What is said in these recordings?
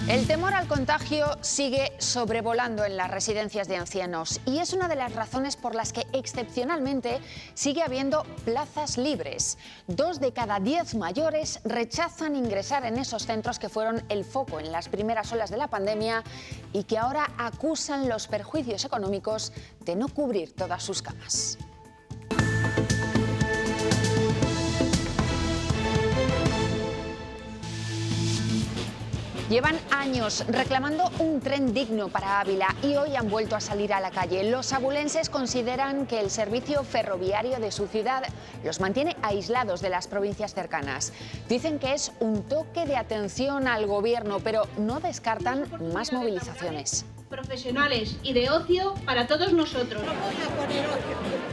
El temor al contagio sigue sobrevolando en las residencias de ancianos y es una de las razones por las que excepcionalmente sigue habiendo plazas libres. 2 de cada 10 mayores rechazan ingresar en esos centros que fueron el foco en las primeras olas de la pandemia y que ahora acusan los perjuicios económicos de no cubrir todas sus camas. Llevan años reclamando un tren digno para Ávila y hoy han vuelto a salir a la calle. Los abulenses consideran que el servicio ferroviario de su ciudad los mantiene aislados de las provincias cercanas. Dicen que es un toque de atención al gobierno, pero no descartan más movilizaciones. Profesionales y de ocio para todos nosotros.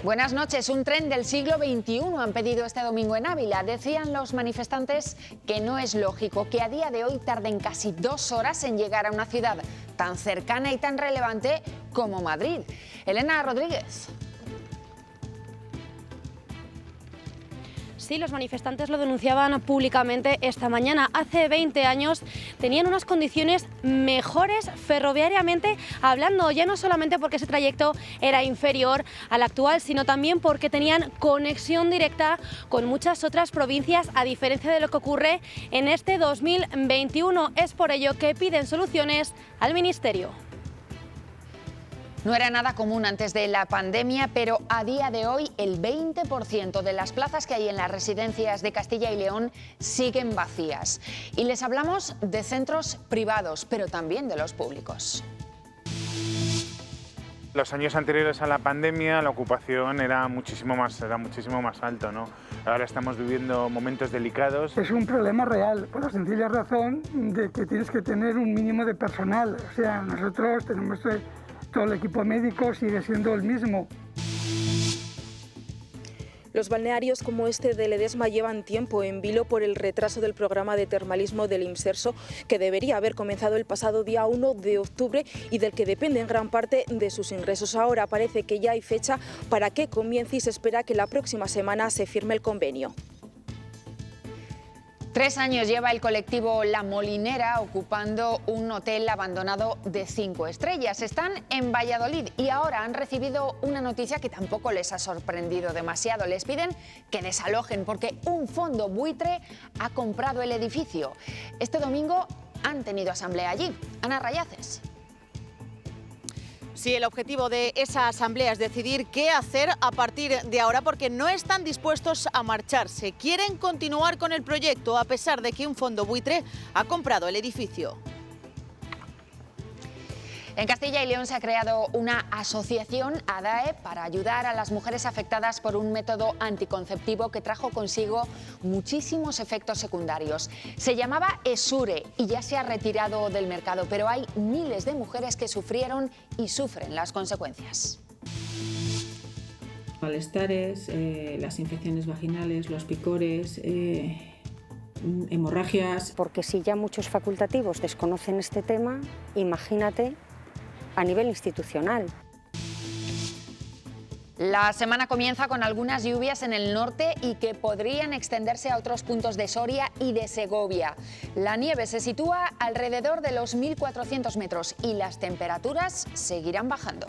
Buenas noches. Un tren del siglo XXI han pedido este domingo en Ávila. Decían los manifestantes que no es lógico que a día de hoy tarden casi 2 horas en llegar a una ciudad tan cercana y tan relevante como Madrid. Elena Rodríguez. Sí, los manifestantes lo denunciaban públicamente esta mañana. Hace 20 años tenían unas condiciones mejores ferroviariamente hablando, ya no solamente porque ese trayecto era inferior al actual, sino también porque tenían conexión directa con muchas otras provincias, a diferencia de lo que ocurre en este 2021. Es por ello que piden soluciones al Ministerio. No era nada común antes de la pandemia, pero a día de hoy el 20% de las plazas que hay en las residencias de Castilla y León siguen vacías. Y les hablamos de centros privados, pero también de los públicos. Los años anteriores a la pandemia la ocupación era muchísimo más alto, ¿no? Ahora estamos viviendo momentos delicados. Es un problema real, por la sencilla razón de que tienes que tener un mínimo de personal. O sea, nosotros tenemos todo el equipo médico sigue siendo el mismo. Los balnearios como este de Ledesma llevan tiempo en vilo por el retraso del programa de termalismo del Imserso, que debería haber comenzado el pasado día 1 de octubre y del que depende en gran parte de sus ingresos. Ahora parece que ya hay fecha para que comience y se espera que la próxima semana se firme el convenio. 3 años lleva el colectivo La Molinera ocupando un hotel abandonado de 5 estrellas. Están en Valladolid y ahora han recibido una noticia que tampoco les ha sorprendido demasiado. Les piden que desalojen porque un fondo buitre ha comprado el edificio. Este domingo han tenido asamblea allí. Ana Rayaces. Sí, el objetivo de esa asamblea es decidir qué hacer a partir de ahora porque no están dispuestos a marcharse. Quieren continuar con el proyecto a pesar de que un fondo buitre ha comprado el edificio. En Castilla y León se ha creado una asociación, ADAE, para ayudar a las mujeres afectadas por un método anticonceptivo que trajo consigo muchísimos efectos secundarios. Se llamaba Esure y ya se ha retirado del mercado, pero hay miles de mujeres que sufrieron y sufren las consecuencias. Malestares, las infecciones vaginales, los picores, hemorragias. Porque si ya muchos facultativos desconocen este tema, imagínate a nivel institucional. La semana comienza con algunas lluvias en el norte y que podrían extenderse a otros puntos de Soria y de Segovia. La nieve se sitúa alrededor de los 1.400 metros y las temperaturas seguirán bajando.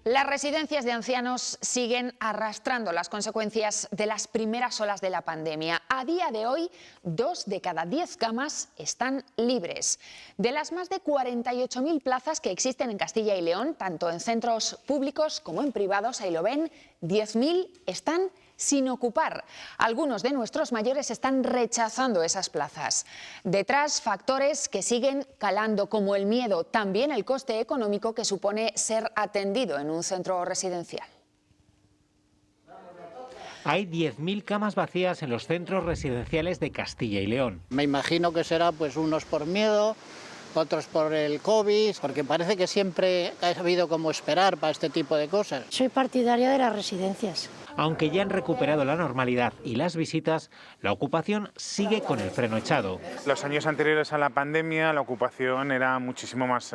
Las residencias de ancianos siguen arrastrando las consecuencias de las primeras olas de la pandemia. A día de hoy, 2 de cada 10 camas están libres. De las más de 48.000 plazas que existen en Castilla y León, tanto en centros públicos como en privados, ahí lo ven, 10.000 están sin ocupar. Algunos de nuestros mayores están rechazando esas plazas. Detrás, factores que siguen calando, como el miedo, también el coste económico que supone ser atendido en un centro residencial. Hay 10.000 camas vacías en los centros residenciales de Castilla y León. Me imagino que será pues unos por miedo, otros por el COVID, porque parece que siempre ha habido como esperar para este tipo de cosas. Soy partidaria de las residencias. Aunque ya han recuperado la normalidad y las visitas, la ocupación sigue con el freno echado. Los años anteriores a la pandemia la ocupación era muchísimo más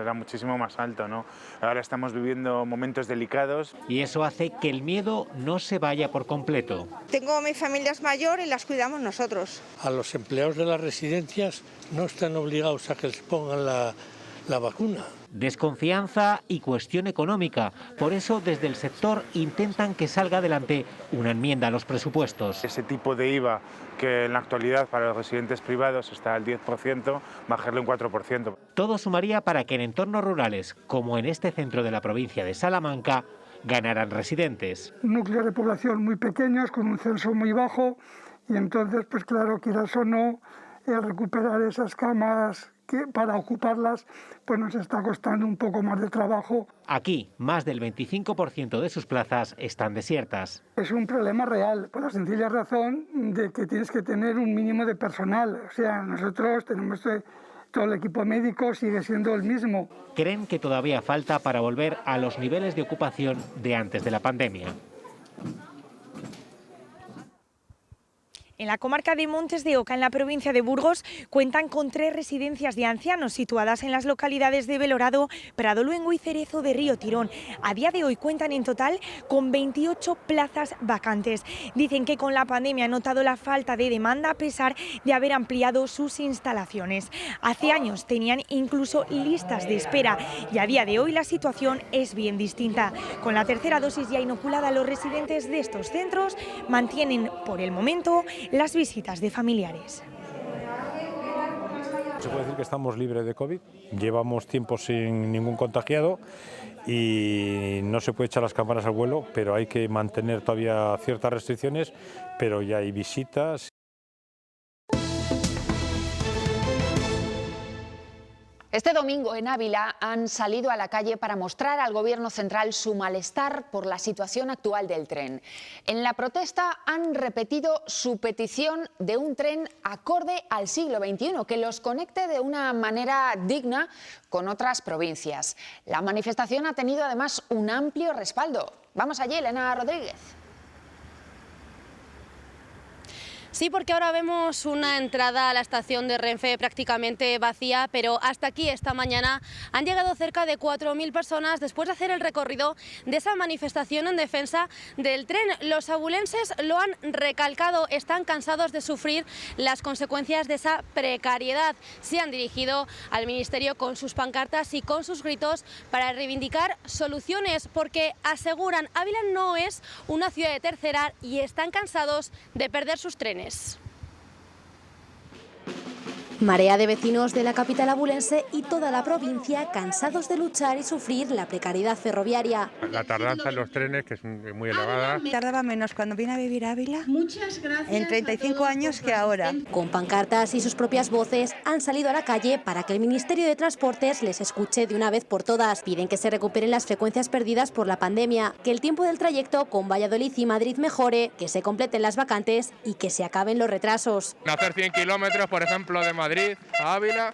alto, ¿no? Ahora estamos viviendo momentos delicados. Y eso hace que el miedo no se vaya por completo. Tengo mi familia es mayor y las cuidamos nosotros. A los empleados de las residencias no están obligados a que les pongan la vacuna. Desconfianza y cuestión económica. Por eso, desde el sector intentan que salga adelante una enmienda a los presupuestos. Ese tipo de IVA que en la actualidad para los residentes privados está al 10%, bajarle un 4%. Todo sumaría para que en entornos rurales, como en este centro de la provincia de Salamanca, ganaran residentes. Núcleos de población muy pequeños, con un censo muy bajo, y entonces, pues claro, quieras o no, el recuperar esas camas para ocuparlas, pues nos está costando un poco más de trabajo. Aquí, más del 25% de sus plazas están desiertas. Es un problema real, por la sencilla razón de que tienes que tener un mínimo de personal. O sea, nosotros tenemos todo el equipo médico, sigue siendo el mismo. Creen que todavía falta para volver a los niveles de ocupación de antes de la pandemia. En la comarca de Montes de Oca, en la provincia de Burgos, cuentan con 3 residencias de ancianos situadas en las localidades de Belorado, Pradoluengo y Cerezo de Río Tirón. A día de hoy cuentan en total con 28 plazas vacantes. Dicen que con la pandemia han notado la falta de demanda a pesar de haber ampliado sus instalaciones. Hace años tenían incluso listas de espera y a día de hoy la situación es bien distinta. Con la tercera dosis ya inoculada, los residentes de estos centros mantienen por el momento las visitas de familiares. Se puede decir que estamos libres de COVID, llevamos tiempo sin ningún contagiado y no se puede echar las campanas al vuelo, pero hay que mantener todavía ciertas restricciones, pero ya hay visitas. Este domingo en Ávila han salido a la calle para mostrar al Gobierno central su malestar por la situación actual del tren. En la protesta han repetido su petición de un tren acorde al siglo XXI, que los conecte de una manera digna con otras provincias. La manifestación ha tenido además un amplio respaldo. Vamos allí, Elena Rodríguez. Sí, porque ahora vemos una entrada a la estación de Renfe prácticamente vacía, pero hasta aquí esta mañana han llegado cerca de 4.000 personas después de hacer el recorrido de esa manifestación en defensa del tren. Los abulenses lo han recalcado, están cansados de sufrir las consecuencias de esa precariedad. Se han dirigido al Ministerio con sus pancartas y con sus gritos para reivindicar soluciones, porque aseguran Ávila no es una ciudad de tercera y están cansados de perder sus trenes. Marea de vecinos de la capital abulense y toda la provincia cansados de luchar y sufrir la precariedad ferroviaria. La tardanza en los trenes, que es muy elevada. Tardaba menos cuando vine a vivir a Ávila en 35 años que ahora. Con pancartas y sus propias voces han salido a la calle para que el Ministerio de Transportes les escuche de una vez por todas. Piden que se recuperen las frecuencias perdidas por la pandemia, que el tiempo del trayecto con Valladolid y Madrid mejore, que se completen las vacantes y que se acaben los retrasos. Hacer 100 kilómetros, por ejemplo, de Madrid a Ávila,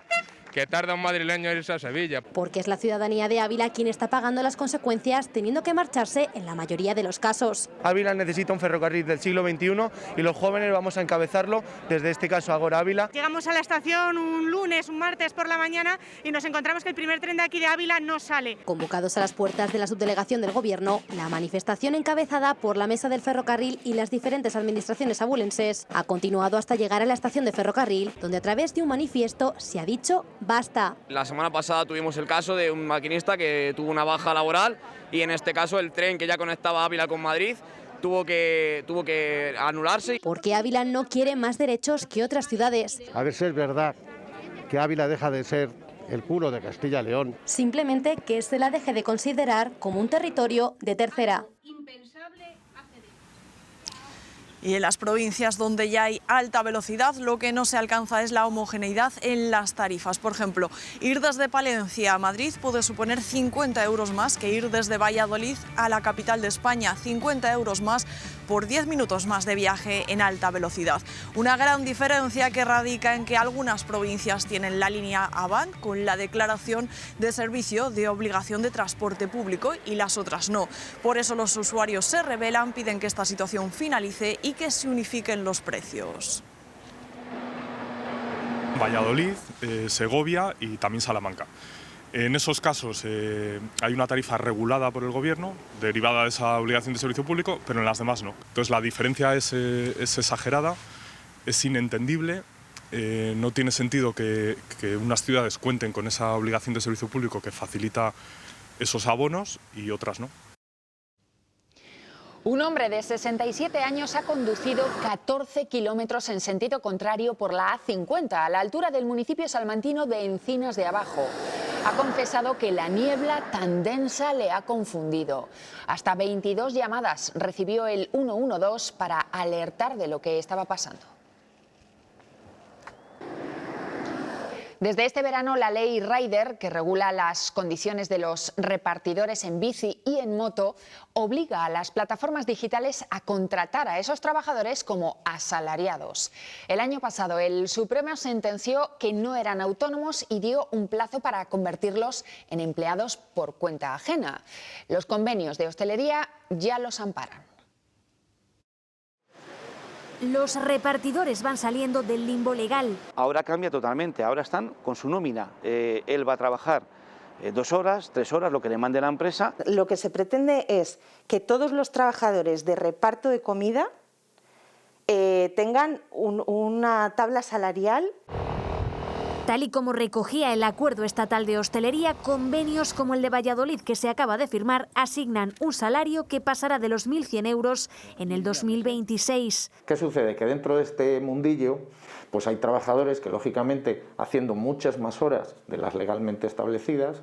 que tarda un madrileño en irse a Sevilla. Porque es la ciudadanía de Ávila quien está pagando las consecuencias, teniendo que marcharse en la mayoría de los casos. Ávila necesita un ferrocarril del siglo XXI y los jóvenes vamos a encabezarlo desde este caso Agora Ávila. Llegamos a la estación un lunes, un martes por la mañana y nos encontramos que el primer tren de aquí de Ávila no sale. Convocados a las puertas de la subdelegación del Gobierno, la manifestación encabezada por la Mesa del Ferrocarril y las diferentes administraciones abulenses ha continuado hasta llegar a la estación de ferrocarril, donde a través de un manifiesto se ha dicho basta. La semana pasada tuvimos el caso de un maquinista que tuvo una baja laboral y en este caso el tren que ya conectaba Ávila con Madrid tuvo que anularse. Porque Ávila no quiere más derechos que otras ciudades. A ver si es verdad que Ávila deja de ser el culo de Castilla y León. Simplemente que se la deje de considerar como un territorio de tercera. Y en las provincias donde ya hay alta velocidad, lo que no se alcanza es la homogeneidad en las tarifas. Por ejemplo, ir desde Palencia a Madrid puede suponer 50 euros más que ir desde Valladolid a la capital de España, 50 euros más por 10 minutos más de viaje en alta velocidad. Una gran diferencia que radica en que algunas provincias tienen la línea Avant con la declaración de servicio de obligación de transporte público y las otras no. Por eso los usuarios se rebelan, piden que esta situación finalice y que se unifiquen los precios. Valladolid, Segovia y también Salamanca. En esos casos hay una tarifa regulada por el Gobierno, derivada de esa obligación de servicio público, pero en las demás no. Entonces la diferencia es exagerada, es inentendible, no tiene sentido que unas ciudades cuenten con esa obligación de servicio público que facilita esos abonos y otras no. Un hombre de 67 años ha conducido 14 kilómetros en sentido contrario por la A50, a la altura del municipio salmantino de Encinas de Abajo. Ha confesado que la niebla tan densa le ha confundido. Hasta 22 llamadas recibió el 112 para alertar de lo que estaba pasando. Desde este verano, la ley Rider, que regula las condiciones de los repartidores en bici y en moto, obliga a las plataformas digitales a contratar a esos trabajadores como asalariados. El año pasado, el Supremo sentenció que no eran autónomos y dio un plazo para convertirlos en empleados por cuenta ajena. Los convenios de hostelería ya los amparan. Los repartidores van saliendo del limbo legal. Ahora cambia totalmente, ahora están con su nómina. Él va a trabajar 2 horas, 3 horas, lo que le mande la empresa. Lo que se pretende es que todos los trabajadores de reparto de comida tengan una tabla salarial. Tal y como recogía el Acuerdo Estatal de Hostelería, convenios como el de Valladolid, que se acaba de firmar, asignan un salario que pasará de los 1.100 euros en el 2026. ¿Qué sucede? Que dentro de este mundillo pues hay trabajadores que, lógicamente, haciendo muchas más horas de las legalmente establecidas,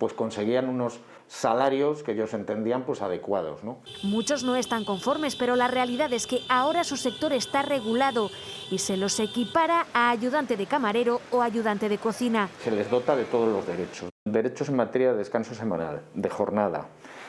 pues conseguían unos salarios que ellos entendían pues adecuados, ¿no? Muchos no están conformes, pero la realidad es que ahora su sector está regulado y se los equipara a ayudante de camarero o ayudante de cocina. Se les dota de todos los derechos. Derechos en materia de descanso semanal, de jornada,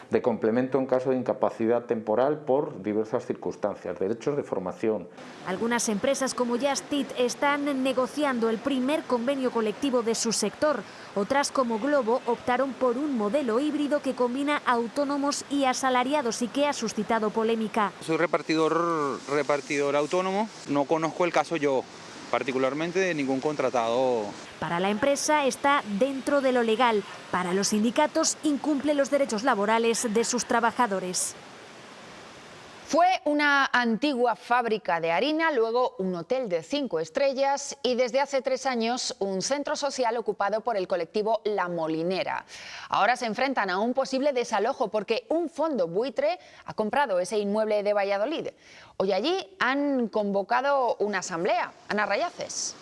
de complemento en caso de incapacidad temporal por diversas circunstancias, derechos de formación. Algunas empresas como Just Eat están negociando el primer convenio colectivo de su sector. Otras como Globo optaron por un modelo híbrido que combina autónomos y asalariados y que ha suscitado polémica. Soy repartidor autónomo, no conozco el caso yo particularmente de ningún contratado. Para la empresa está dentro de lo legal, para los sindicatos incumple los derechos laborales de sus trabajadores. Fue una antigua fábrica de harina, luego un hotel de 5 estrellas y desde hace 3 años un centro social ocupado por el colectivo La Molinera. Ahora se enfrentan a un posible desalojo porque un fondo buitre ha comprado ese inmueble de Valladolid. Hoy allí han convocado una asamblea. Ana Rayaces.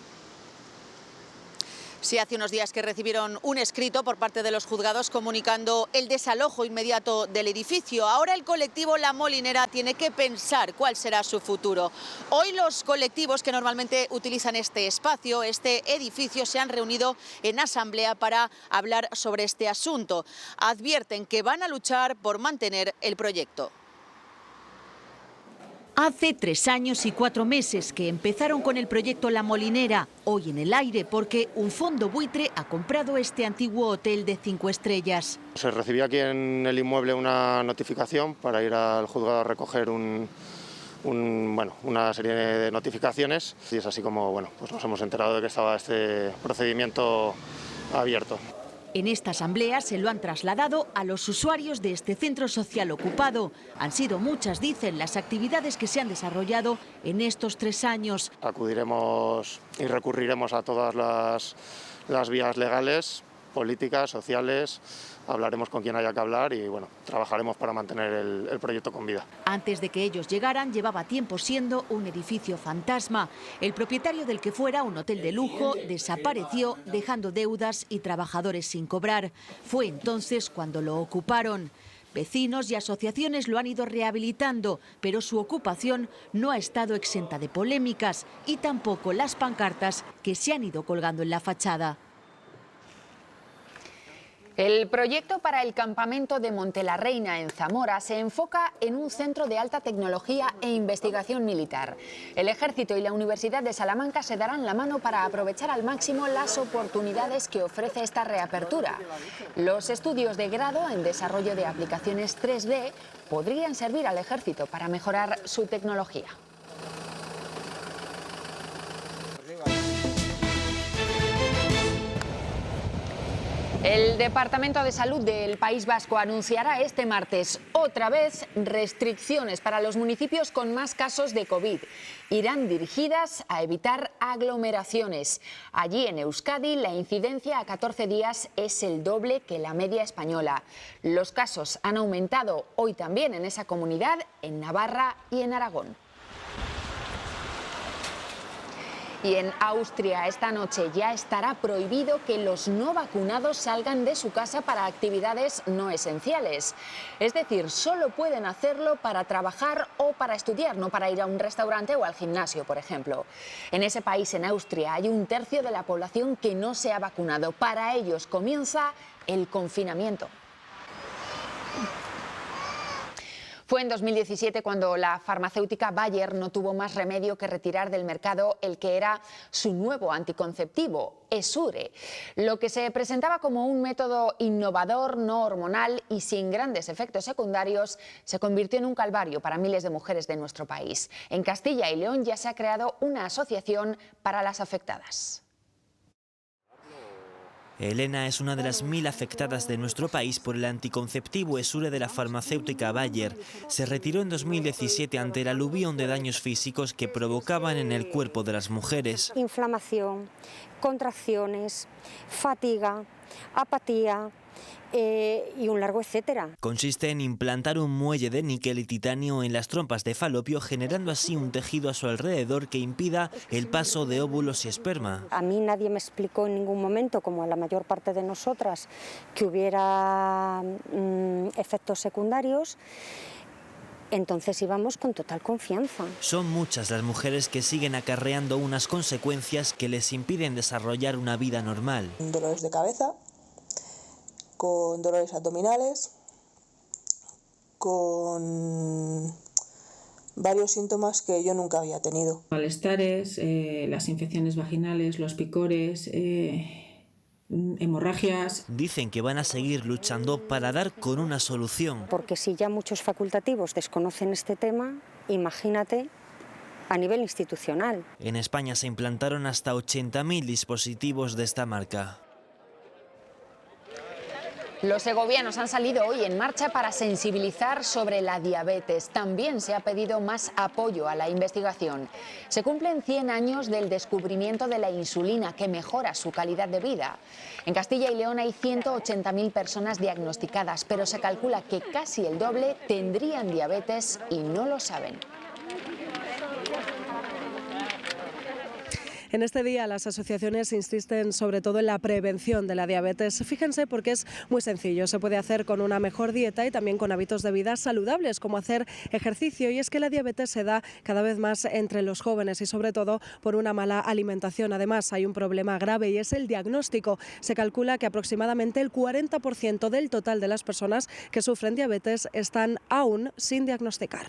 Sí, hace unos días que recibieron un escrito por parte de los juzgados comunicando el desalojo inmediato del edificio. Ahora el colectivo La Molinera tiene que pensar cuál será su futuro. Hoy los colectivos que normalmente utilizan este espacio, este edificio, se han reunido en asamblea para hablar sobre este asunto. Advierten que van a luchar por mantener el proyecto. Hace 3 años y 4 meses que empezaron con el proyecto La Molinera, hoy en el aire porque un fondo buitre ha comprado este antiguo hotel de 5 estrellas. Se recibió aquí en el inmueble una notificación para ir al juzgado a recoger una serie de notificaciones y es así como pues nos hemos enterado de que estaba este procedimiento abierto. En esta asamblea se lo han trasladado a los usuarios de este centro social ocupado. Han sido muchas, dicen, las actividades que se han desarrollado en estos 3 años. Acudiremos y recurriremos a todas las vías legales, políticas, sociales. Hablaremos con quien haya que hablar y trabajaremos para mantener el proyecto con vida. Antes de que ellos llegaran, llevaba tiempo siendo un edificio fantasma. El propietario del que fuera un hotel de lujo desapareció, dejando deudas y trabajadores sin cobrar. Fue entonces cuando lo ocuparon. Vecinos y asociaciones lo han ido rehabilitando, pero su ocupación no ha estado exenta de polémicas y tampoco las pancartas que se han ido colgando en la fachada. El proyecto para el campamento de Montelarreina en Zamora se enfoca en un centro de alta tecnología e investigación militar. El Ejército y la Universidad de Salamanca se darán la mano para aprovechar al máximo las oportunidades que ofrece esta reapertura. Los estudios de grado en desarrollo de aplicaciones 3D podrían servir al Ejército para mejorar su tecnología. El Departamento de Salud del País Vasco anunciará este martes otra vez restricciones para los municipios con más casos de COVID. Irán dirigidas a evitar aglomeraciones. Allí en Euskadi la incidencia a 14 días es el doble que la media española. Los casos han aumentado hoy también en esa comunidad, en Navarra y en Aragón. Y en Austria esta noche ya estará prohibido que los no vacunados salgan de su casa para actividades no esenciales. Es decir, solo pueden hacerlo para trabajar o para estudiar, no para ir a un restaurante o al gimnasio, por ejemplo. En ese país, en Austria, hay un tercio de la población que no se ha vacunado. Para ellos comienza el confinamiento. Fue en 2017 cuando la farmacéutica Bayer no tuvo más remedio que retirar del mercado el que era su nuevo anticonceptivo, Essure. Lo que se presentaba como un método innovador, no hormonal y sin grandes efectos secundarios, se convirtió en un calvario para miles de mujeres de nuestro país. En Castilla y León ya se ha creado una asociación para las afectadas. Elena es una de las 1000 afectadas de nuestro país por el anticonceptivo Essure de la farmacéutica Bayer. Se retiró en 2017 ante el aluvión de daños físicos que provocaban en el cuerpo de las mujeres. Inflamación, contracciones, fatiga, apatía y un largo etcétera. Consiste en implantar un muelle de níquel y titanio en las trompas de falopio, generando así un tejido a su alrededor que impida el paso de óvulos y esperma. A mí nadie me explicó en ningún momento, como a la mayor parte de nosotras, que hubiera efectos secundarios. Entonces íbamos con total confianza. Son muchas las mujeres que siguen acarreando unas consecuencias que les impiden desarrollar una vida normal. Dolores de cabeza, con dolores abdominales, con varios síntomas que yo nunca había tenido. Malestares, las infecciones vaginales, los picores, hemorragias. Dicen que van a seguir luchando para dar con una solución. Porque si ya muchos facultativos desconocen este tema, imagínate a nivel institucional. En España se implantaron hasta 80.000 dispositivos de esta marca. Los segovianos han salido hoy en marcha para sensibilizar sobre la diabetes. También se ha pedido más apoyo a la investigación. Se cumplen 100 años del descubrimiento de la insulina, que mejora su calidad de vida. En Castilla y León hay 180.000 personas diagnosticadas, pero se calcula que casi el doble tendrían diabetes y no lo saben. En este día las asociaciones insisten sobre todo en la prevención de la diabetes. Fíjense porque es muy sencillo, se puede hacer con una mejor dieta y también con hábitos de vida saludables como hacer ejercicio, y es que la diabetes se da cada vez más entre los jóvenes y sobre todo por una mala alimentación. Además hay un problema grave y es el diagnóstico. Se calcula que aproximadamente el 40% del total de las personas que sufren diabetes están aún sin diagnosticar.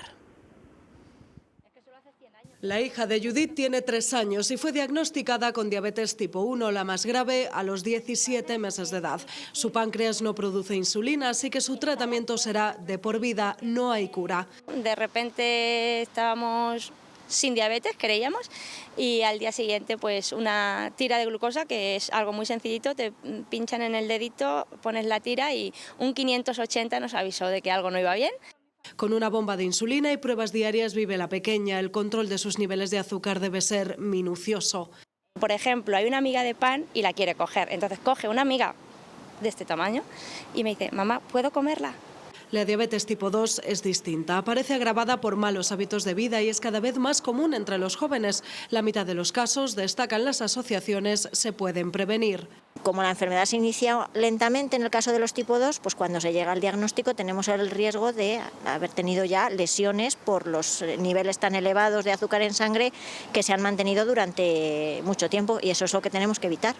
La hija de Judith tiene 3 años y fue diagnosticada con diabetes tipo 1, la más grave, a los 17 meses de edad. Su páncreas no produce insulina, así que su tratamiento será de por vida, no hay cura. De repente estábamos sin diabetes, creíamos, y al día siguiente pues una tira de glucosa, que es algo muy sencillito, te pinchan en el dedito, pones la tira y un 580 nos avisó de que algo no iba bien. Con una bomba de insulina y pruebas diarias vive la pequeña. El control de sus niveles de azúcar debe ser minucioso. Por ejemplo, hay una miga de pan y la quiere coger. Entonces coge una miga de este tamaño y me dice, mamá, ¿puedo comerla? La diabetes tipo 2 es distinta. Aparece agravada por malos hábitos de vida y es cada vez más común entre los jóvenes. La mitad de los casos, destacan las asociaciones, se pueden prevenir. Como la enfermedad se inicia lentamente en el caso de los tipo 2, pues cuando se llega al diagnóstico tenemos el riesgo de haber tenido ya lesiones por los niveles tan elevados de azúcar en sangre que se han mantenido durante mucho tiempo, y eso es lo que tenemos que evitar.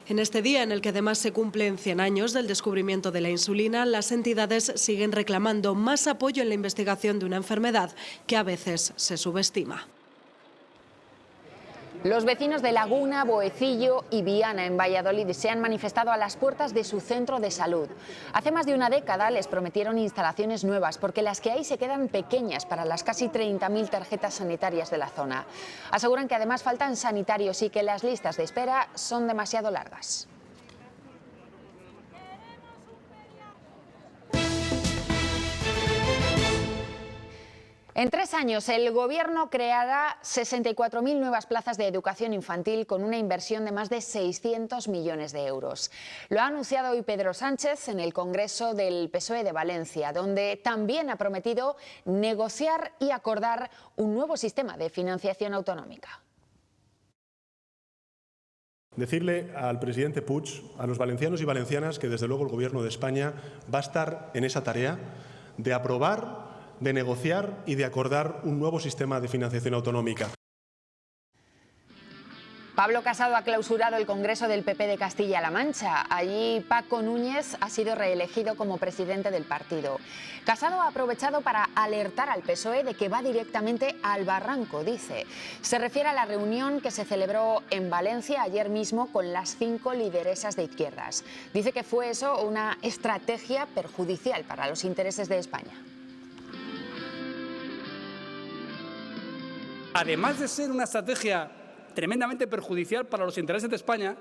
En este día, en el que además se cumplen 100 años del descubrimiento de la insulina, las entidades siguen reclamando más apoyo en la investigación de una enfermedad que a veces se subestima. Los vecinos de Laguna, Boecillo y Viana en Valladolid se han manifestado a las puertas de su centro de salud. Hace más de una década les prometieron instalaciones nuevas porque las que hay se quedan pequeñas para las casi 30.000 tarjetas sanitarias de la zona. Aseguran que además faltan sanitarios y que las listas de espera son demasiado largas. En 3 años, el Gobierno creará 64.000 nuevas plazas de educación infantil con una inversión de más de 600 millones de euros. Lo ha anunciado hoy Pedro Sánchez en el Congreso del PSOE de Valencia, donde también ha prometido negociar y acordar un nuevo sistema de financiación autonómica. Decirle al presidente Puig, a los valencianos y valencianas, que desde luego el Gobierno de España va a estar en esa tarea de aprobar, de negociar y de acordar un nuevo sistema de financiación autonómica. Pablo Casado ha clausurado el Congreso del PP de Castilla-La Mancha. Allí Paco Núñez ha sido reelegido como presidente del partido. Casado ha aprovechado para alertar al PSOE de que va directamente al barranco, dice. Se refiere a la reunión que se celebró en Valencia ayer mismo con las 5 lideresas de izquierdas. Dice que fue eso una estrategia perjudicial para los intereses de España. Además de ser una estrategia tremendamente perjudicial para los intereses de España,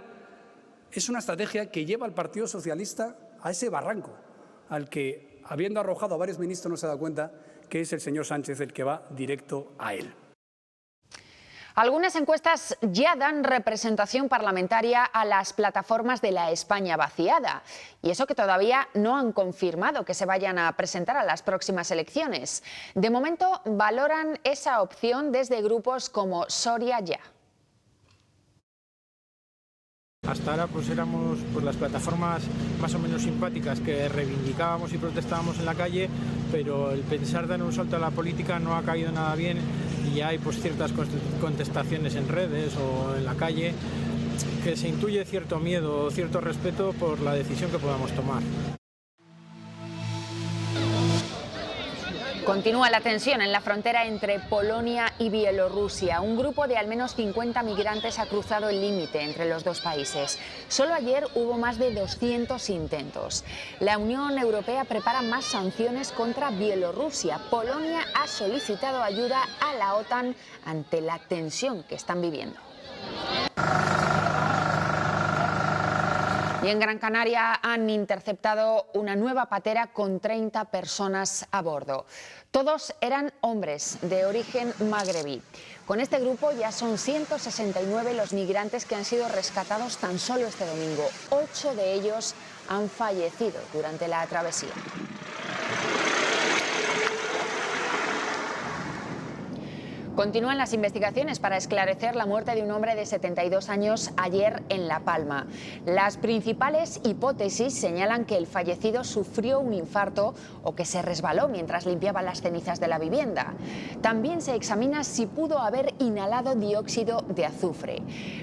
es una estrategia que lleva al Partido Socialista a ese barranco, al que, habiendo arrojado a varios ministros, no se da cuenta que es el señor Sánchez el que va directo a él. Algunas encuestas ya dan representación parlamentaria a las plataformas de la España vaciada. Y eso que todavía no han confirmado que se vayan a presentar a las próximas elecciones. De momento valoran esa opción desde grupos como Soria Ya. Hasta ahora pues éramos las plataformas más o menos simpáticas que reivindicábamos y protestábamos en la calle, pero el pensar dar un salto a la política no ha caído nada bien y hay pues ciertas contestaciones en redes o en la calle que se intuye cierto miedo o cierto respeto por la decisión que podamos tomar. Continúa la tensión en la frontera entre Polonia y Bielorrusia. Un grupo de al menos 50 migrantes ha cruzado el límite entre los dos países. Solo ayer hubo más de 200 intentos. La Unión Europea prepara más sanciones contra Bielorrusia. Polonia ha solicitado ayuda a la OTAN ante la tensión que están viviendo. Y en Gran Canaria han interceptado una nueva patera con 30 personas a bordo. Todos eran hombres de origen magrebí. Con este grupo ya son 169 los migrantes que han sido rescatados tan solo este domingo. 8 de ellos han fallecido durante la travesía. Continúan las investigaciones para esclarecer la muerte de un hombre de 72 años ayer en La Palma. Las principales hipótesis señalan que el fallecido sufrió un infarto o que se resbaló mientras limpiaba las cenizas de la vivienda. También se examina si pudo haber inhalado dióxido de azufre.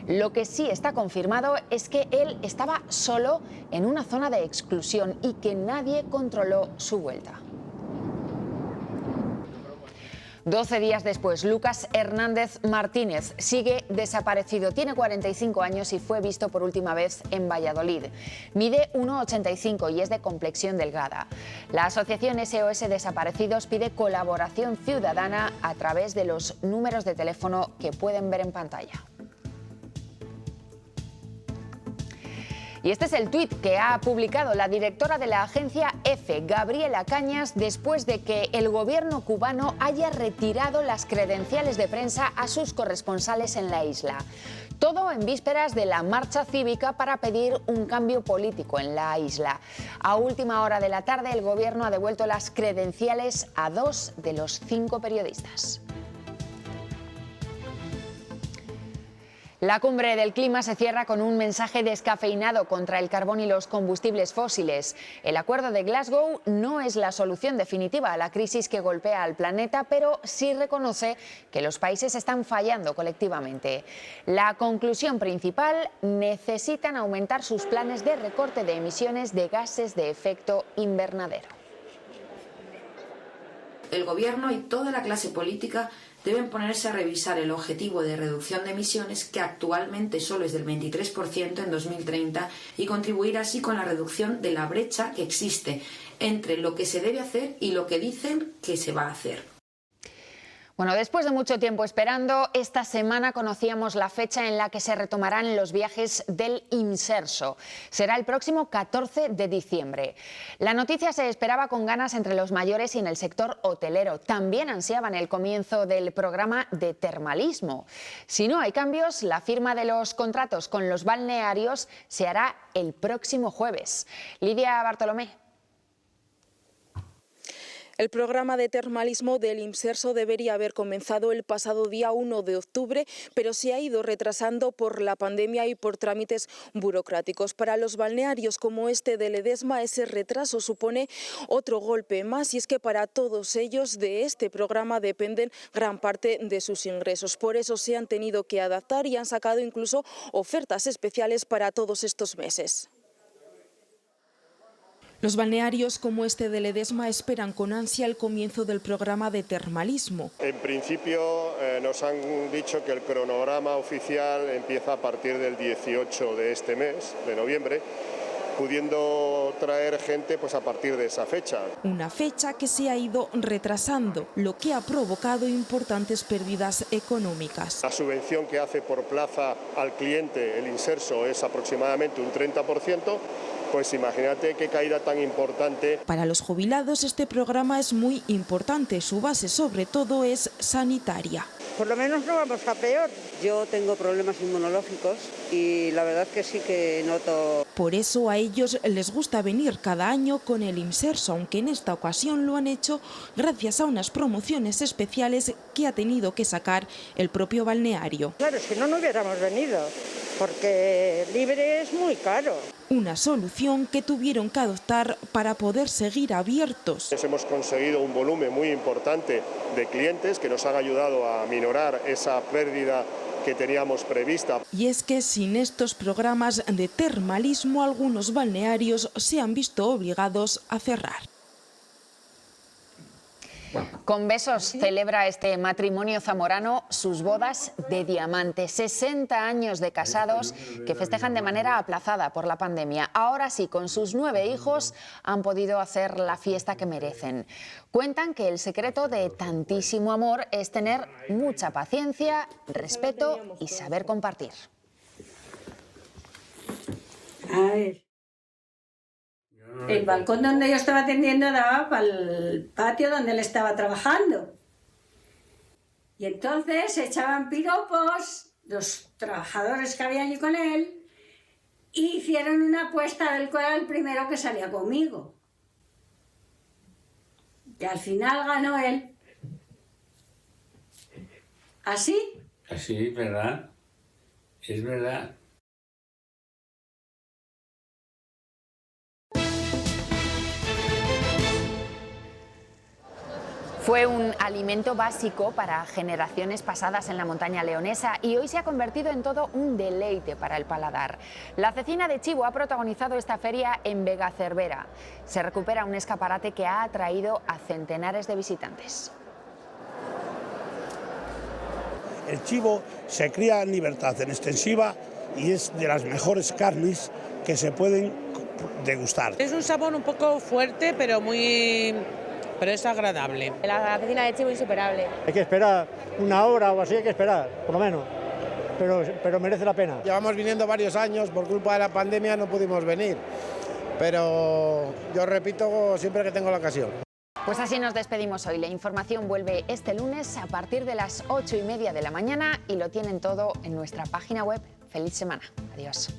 Lo que sí está confirmado es que él estaba solo en una zona de exclusión y que nadie controló su vuelta. 12 días después, Lucas Hernández Martínez sigue desaparecido. Tiene 45 años y fue visto por última vez en Valladolid. Mide 1,85 y es de complexión delgada. La asociación SOS Desaparecidos pide colaboración ciudadana a través de los números de teléfono que pueden ver en pantalla. Y este es el tuit que ha publicado la directora de la agencia EFE, Gabriela Cañas, después de que el gobierno cubano haya retirado las credenciales de prensa a sus corresponsales en la isla. Todo en vísperas de la marcha cívica para pedir un cambio político en la isla. A última hora de la tarde, el gobierno ha devuelto las credenciales a 2 de los 5 periodistas. La cumbre del clima se cierra con un mensaje descafeinado contra el carbón y los combustibles fósiles. El acuerdo de Glasgow no es la solución definitiva a la crisis que golpea al planeta, pero sí reconoce que los países están fallando colectivamente. La conclusión principal: necesitan aumentar sus planes de recorte de emisiones de gases de efecto invernadero. El gobierno y toda la clase política deben ponerse a revisar el objetivo de reducción de emisiones, que actualmente solo es del 23% en 2030, y contribuir así con la reducción de la brecha que existe entre lo que se debe hacer y lo que dicen que se va a hacer. Bueno, después de mucho tiempo esperando, esta semana conocíamos la fecha en la que se retomarán los viajes del Imserso. Será el próximo 14 de diciembre. La noticia se esperaba con ganas entre los mayores y en el sector hotelero. También ansiaban el comienzo del programa de termalismo. Si no hay cambios, la firma de los contratos con los balnearios se hará el próximo jueves. Lidia Bartolomé. El programa de termalismo del Imserso debería haber comenzado el pasado día 1 de octubre, pero se ha ido retrasando por la pandemia y por trámites burocráticos. Para los balnearios como este de Ledesma, ese retraso supone otro golpe más, y es que para todos ellos de este programa dependen gran parte de sus ingresos. Por eso se han tenido que adaptar y han sacado incluso ofertas especiales para todos estos meses. Los balnearios como este de Ledesma esperan con ansia el comienzo del programa de termalismo. En principio nos han dicho que el cronograma oficial empieza a partir del 18 de este mes, de noviembre, pudiendo traer gente pues a partir de esa fecha. Una fecha que se ha ido retrasando, lo que ha provocado importantes pérdidas económicas. La subvención que hace por plaza al cliente el Imserso es aproximadamente un 30%. Pues imagínate qué caída tan importante. Para los jubilados este programa es muy importante, su base sobre todo es sanitaria. Por lo menos no vamos a peor. Yo tengo problemas inmunológicos y la verdad que sí que noto. Por eso a ellos les gusta venir cada año con el Imserso, aunque en esta ocasión lo han hecho gracias a unas promociones especiales que ha tenido que sacar el propio balneario. Claro, si no, no hubiéramos venido, porque libre es muy caro. Una solución que tuvieron que adoptar para poder seguir abiertos. Hemos conseguido un volumen muy importante de clientes que nos han ayudado a minorar esa pérdida que teníamos prevista. Y es que sin estos programas de termalismo, algunos balnearios se han visto obligados a cerrar. Con besos celebra este matrimonio zamorano sus bodas de diamante. 60 años de casados que festejan de manera aplazada por la pandemia. Ahora sí, con sus 9 hijos han podido hacer la fiesta que merecen. Cuentan que el secreto de tantísimo amor es tener mucha paciencia, respeto y saber compartir. A ver. El balcón donde yo estaba atendiendo daba para el patio donde él estaba trabajando. Y entonces se echaban piropos los trabajadores que había allí con él y hicieron una apuesta del cual era el primero que salía conmigo. Y al final ganó él. ¿Así? Así, ¿verdad? Es verdad. Fue un alimento básico para generaciones pasadas en la montaña leonesa y hoy se ha convertido en todo un deleite para el paladar. La cecina de chivo ha protagonizado esta feria en Vega Cervera. Se recupera un escaparate que ha atraído a centenares de visitantes. El chivo se cría en libertad, en extensiva, y es de las mejores carnes que se pueden degustar. Es un sabor un poco fuerte, pero es agradable. La cecina de chivo insuperable. Hay que esperar una hora o así, hay que esperar, por lo menos. pero merece la pena. Llevamos viniendo varios años, por culpa de la pandemia no pudimos venir, pero yo repito siempre que tengo la ocasión. Pues así nos despedimos hoy. La información vuelve este lunes a partir de las 8:30 de la mañana y lo tienen todo en nuestra página web. ¡Feliz semana! Adiós.